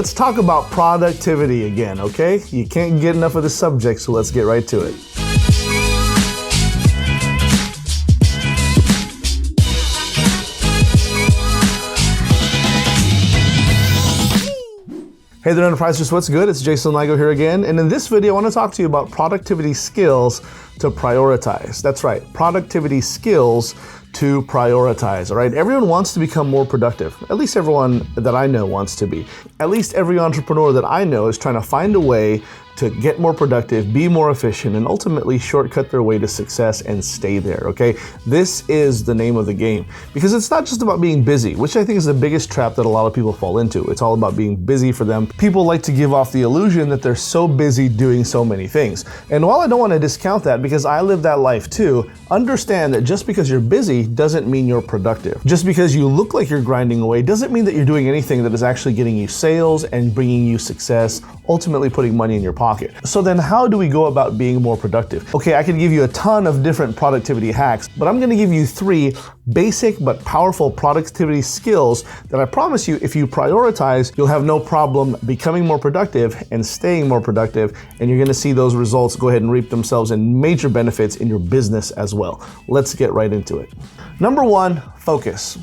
let's talk about productivity again, okay? You can't get enough of the subject, so let's get right to it. Hey there, Enterprisers, what's good? It's Jason Ligo here again, and in this video I want to talk to you about productivity skills to prioritize. That's right, productivity skills to prioritize, all right? Everyone wants to become more productive. At least everyone that I know wants to be. At least every entrepreneur that I know is trying to find a way to get more productive, be more efficient, and ultimately shortcut their way to success and stay there, okay? This is the name of the game. Because it's not just about being busy, which I think is the biggest trap that a lot of people fall into. It's all about being busy for them. People like to give off the illusion that they're so busy doing so many things. And while I don't want to discount that, because I live that life too, understand that just because you're busy doesn't mean you're productive. Just because you look like you're grinding away doesn't mean that you're doing anything that is actually getting you sales and bringing you success, ultimately putting money in your pocket. So then how do we go about being more productive? Okay, I could give you a ton of different productivity hacks, but I'm gonna give you 3 basic but powerful productivity skills that I promise you, if you prioritize, you'll have no problem becoming more productive and staying more productive, and you're gonna see those results go ahead and reap themselves in major benefits in your business as well. Let's get right into it. Number 1, focus.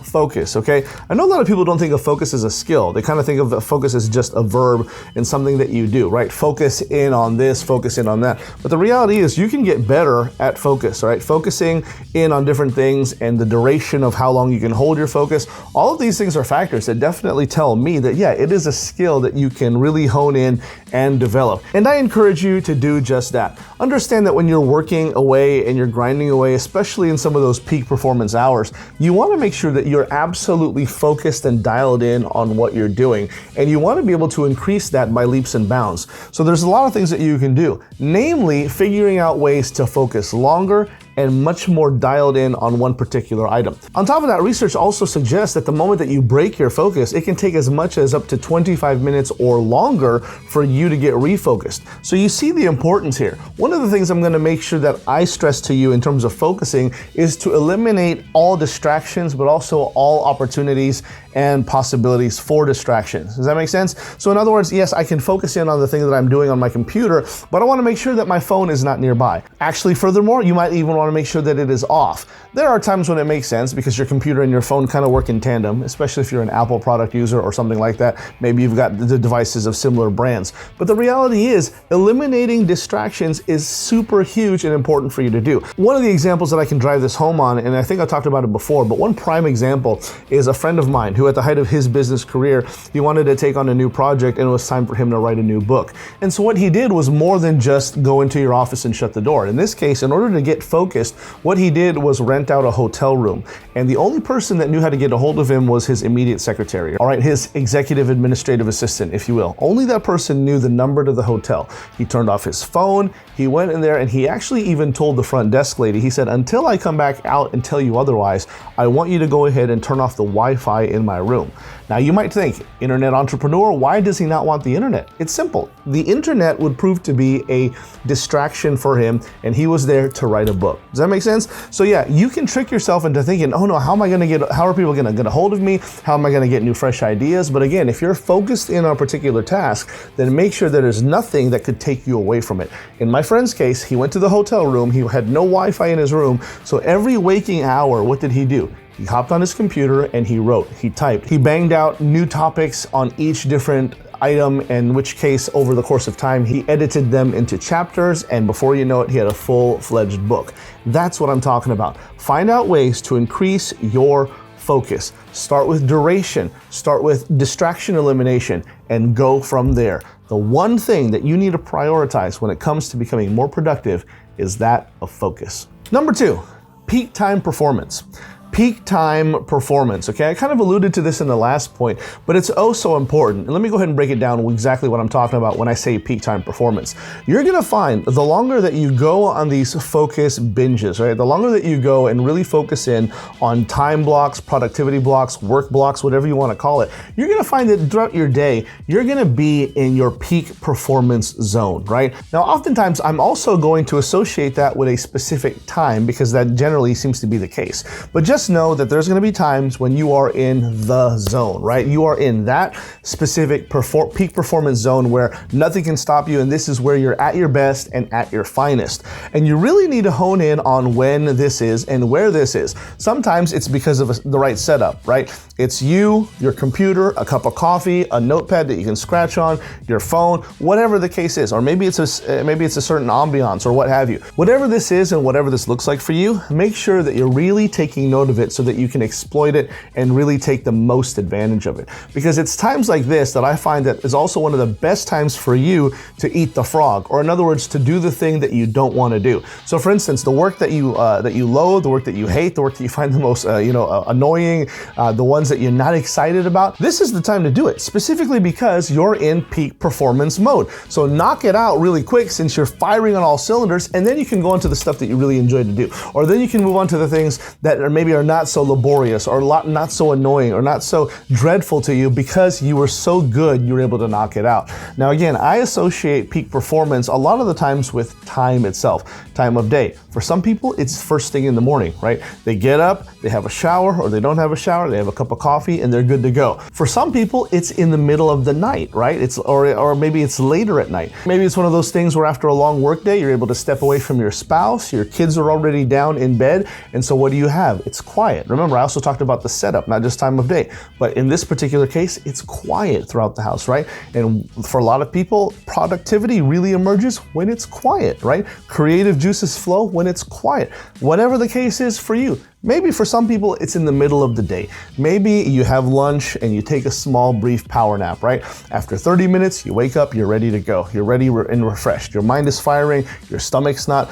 Focus, okay? I know a lot of people don't think of focus as a skill. They kind of think of focus as just a verb and something that you do, right? Focus in on this, focus in on that. But the reality is you can get better at focus, right? Focusing in on different things and the duration of how long you can hold your focus. All of these things are factors that definitely tell me that, yeah, it is a skill that you can really hone in and develop. And I encourage you to do just that. Understand that when you're working away and you're grinding away, especially in some of those peak performance hours, you want to make sure that you're absolutely focused and dialed in on what you're doing. And you want to be able to increase that by leaps and bounds. So there's a lot of things that you can do, namely figuring out ways to focus longer and much more dialed in on one particular item. On top of that, research also suggests that the moment that you break your focus, it can take as much as up to 25 minutes or longer for you to get refocused. So you see the importance here. One of the things I'm gonna make sure that I stress to you in terms of focusing is to eliminate all distractions, but also all opportunities and possibilities for distractions. Does that make sense? So in other words, yes, I can focus in on the thing that I'm doing on my computer, but I wanna make sure that my phone is not nearby. Actually, furthermore, you might even wanna make sure that it is off. There are times when it makes sense because your computer and your phone kind of work in tandem, especially if you're an Apple product user or something like that. Maybe you've got the devices of similar brands. But the reality is, eliminating distractions is super huge and important for you to do. One of the examples that I can drive this home on, and I think I talked about it before, but one prime example is a friend of mine who at the height of his business career, he wanted to take on a new project and it was time for him to write a new book. And so what he did was more than just go into your office and shut the door. In this case, in order to get focused, what he did was rent out a hotel room. And the only person that knew how to get a hold of him was his immediate secretary. All right, his executive administrative assistant, if you will. Only that person knew the number to the hotel. He turned off his phone, he went in there, and he actually even told the front desk lady, he said, until I come back out and tell you otherwise, I want you to go ahead and turn off the Wi-Fi in my room. Now you might think, internet entrepreneur, why does he not want the internet? It's simple. The internet would prove to be a distraction for him, and he was there to write a book. Does that make sense? So yeah, you can trick yourself into thinking, oh no, how are people gonna get a hold of me? How am I gonna get new fresh ideas? But again, if you're focused in on a particular task, then make sure that there's nothing that could take you away from it. In my friend's case, he went to the hotel room, he had no Wi-Fi in his room, so every waking hour, what did he do? He hopped on his computer and he wrote, he typed, he banged out new topics on each different item, in which case over the course of time he edited them into chapters, and before you know it, he had a full-fledged book. That's what I'm talking about. Find out ways to increase your focus. Start with duration, start with distraction elimination, and go from there. The one thing that you need to prioritize when it comes to becoming more productive is that of focus. Number 2, peak time performance. Peak time performance, okay? I kind of alluded to this in the last point, but it's oh so important. And let me go ahead and break it down exactly what I'm talking about when I say peak time performance. You're gonna find the longer that you go on these focus binges, right? The longer that you go and really focus in on time blocks, productivity blocks, work blocks, whatever you wanna call it, you're gonna find that throughout your day, you're gonna be in your peak performance zone, right? Now, oftentimes I'm also going to associate that with a specific time because that generally seems to be the case. But just just know that there's going to be times when you are in the zone, right? You are in that specific peak performance zone where nothing can stop you, and this is where you're at your best and at your finest. And you really need to hone in on when this is and where this is. Sometimes it's because of the right setup, right? It's you, your computer, a cup of coffee, a notepad that you can scratch on, your phone, whatever the case is. Or maybe it's a certain ambiance or what have you. Whatever this is and whatever this looks like for you, make sure that you're really taking note of it so that you can exploit it and really take the most advantage of it. Because it's times like this that I find that is also one of the best times for you to eat the frog, or in other words, to do the thing that you don't want to do. So for instance, the work that you loathe, the work that you hate, the work that you find the most annoying, the ones that you're not excited about, this is the time to do it, specifically because you're in peak performance mode. So knock it out really quick since you're firing on all cylinders, and then you can go into the stuff that you really enjoy to do. Or then you can move on to the things that maybe are not so laborious or not so annoying or not so dreadful to you because you were so good you were able to knock it out. Now again, I associate peak performance a lot of the times with time itself, time of day. For some people, it's first thing in the morning, right? They get up, they have a shower, or they don't have a shower, they have a cup of coffee, and they're good to go. For some people, it's in the middle of the night, right? Or maybe it's later at night. Maybe it's one of those things where after a long work day, you're able to step away from your spouse, your kids are already down in bed, and so what do you have? It's quiet. Remember, I also talked about the setup, not just time of day, but in this particular case, it's quiet throughout the house, right? And for a lot of people, productivity really emerges when it's quiet, right? Creative juices flow when it's quiet. Whatever the case is for you. Maybe for some people, it's in the middle of the day. Maybe you have lunch and you take a small, brief power nap, right? After 30 minutes, you wake up, you're ready to go. You're ready and refreshed. Your mind is firing. Your stomach's not,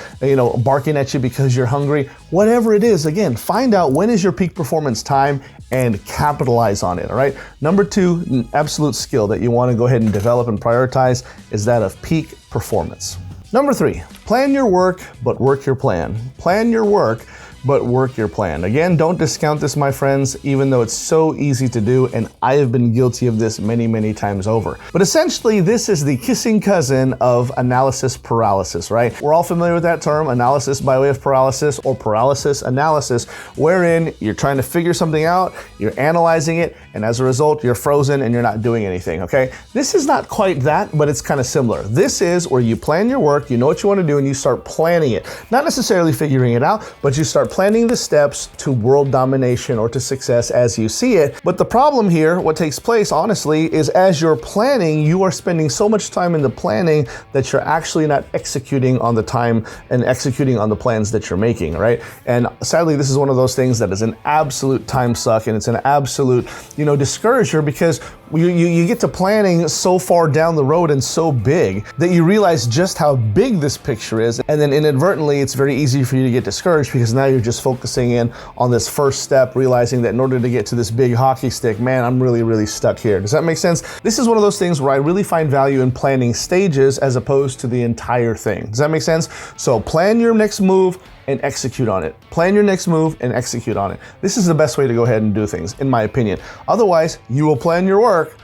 barking at you because you're hungry. Whatever it is, again, find out when is your peak performance time and capitalize on it, all right? Number two, an absolute skill that you want to go ahead and develop and prioritize is that of peak performance. Number three, plan your work, but work your plan. Plan your work, but work your plan. Again, don't discount this, my friends, even though it's so easy to do, and I have been guilty of this many, many times over. But essentially, this is the kissing cousin of analysis paralysis, right? We're all familiar with that term, analysis by way of paralysis, or paralysis analysis, wherein you're trying to figure something out, you're analyzing it, and as a result, you're frozen and you're not doing anything, okay? This is not quite that, but it's kind of similar. This is where you plan your work, you know what you want to do, and you start planning it. Not necessarily figuring it out, but you start planning the steps to world domination or to success as you see it. But the problem here, what takes place, honestly, is as you're planning, you are spending so much time in the planning that you're actually not executing on the time and executing on the plans that you're making, right? And sadly, this is one of those things that is an absolute time suck, and it's an absolute, discourager, because you get to planning so far down the road and so big that you realize just how big this picture is, and then inadvertently it's very easy for you to get discouraged because now you're just focusing in on this first step, realizing that in order to get to this big hockey stick, man, I'm really, really stuck here. Does that make sense? This is one of those things where I really find value in planning stages as opposed to the entire thing. Does that make sense? So plan your next move and execute on it. Plan your next move and execute on it. This is the best way to go ahead and do things, in my opinion. Otherwise, you will plan your work,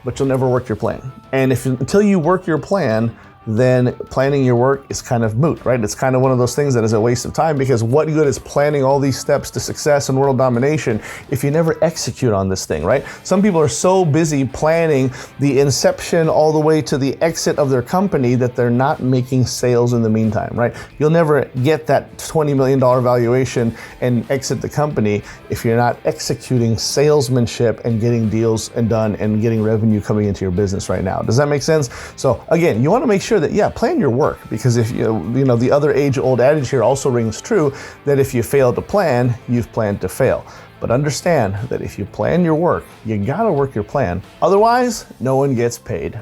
but you'll never work your plan. And until you work your plan, then planning your work is kind of moot, right? It's kind of one of those things that is a waste of time, because what good is planning all these steps to success and world domination if you never execute on this thing, right? Some people are so busy planning the inception all the way to the exit of their company that they're not making sales in the meantime, right? You'll never get that $20 million valuation and exit the company if you're not executing salesmanship and getting deals and done and getting revenue coming into your business right now. Does that make sense? So again, you want to make sure that, plan your work, because if the other age-old adage here also rings true, that if you fail to plan, you've planned to fail. But understand that if you plan your work, you gotta work your plan. Otherwise, no one gets paid.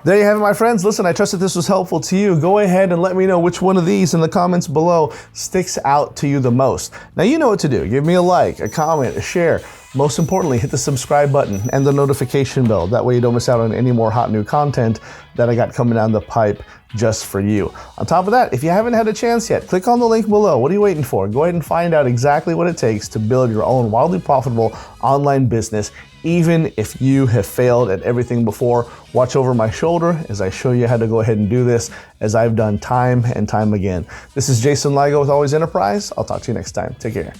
There you have it, my friends. Listen, I trust that this was helpful to you. Go ahead and let me know which one of these in the comments below sticks out to you the most. Now you know what to do. Give me a like, a comment, a share. Most importantly, hit the subscribe button and the notification bell. That way you don't miss out on any more hot new content that I got coming down the pipe just for you. On top of that, if you haven't had a chance yet, click on the link below. What are you waiting for? Go ahead and find out exactly what it takes to build your own wildly profitable online business, even if you have failed at everything before. Watch over my shoulder as I show you how to go ahead and do this, as I've done time and time again. This is Jason Ligo with Always Enterprise. I'll talk to you next time. Take care.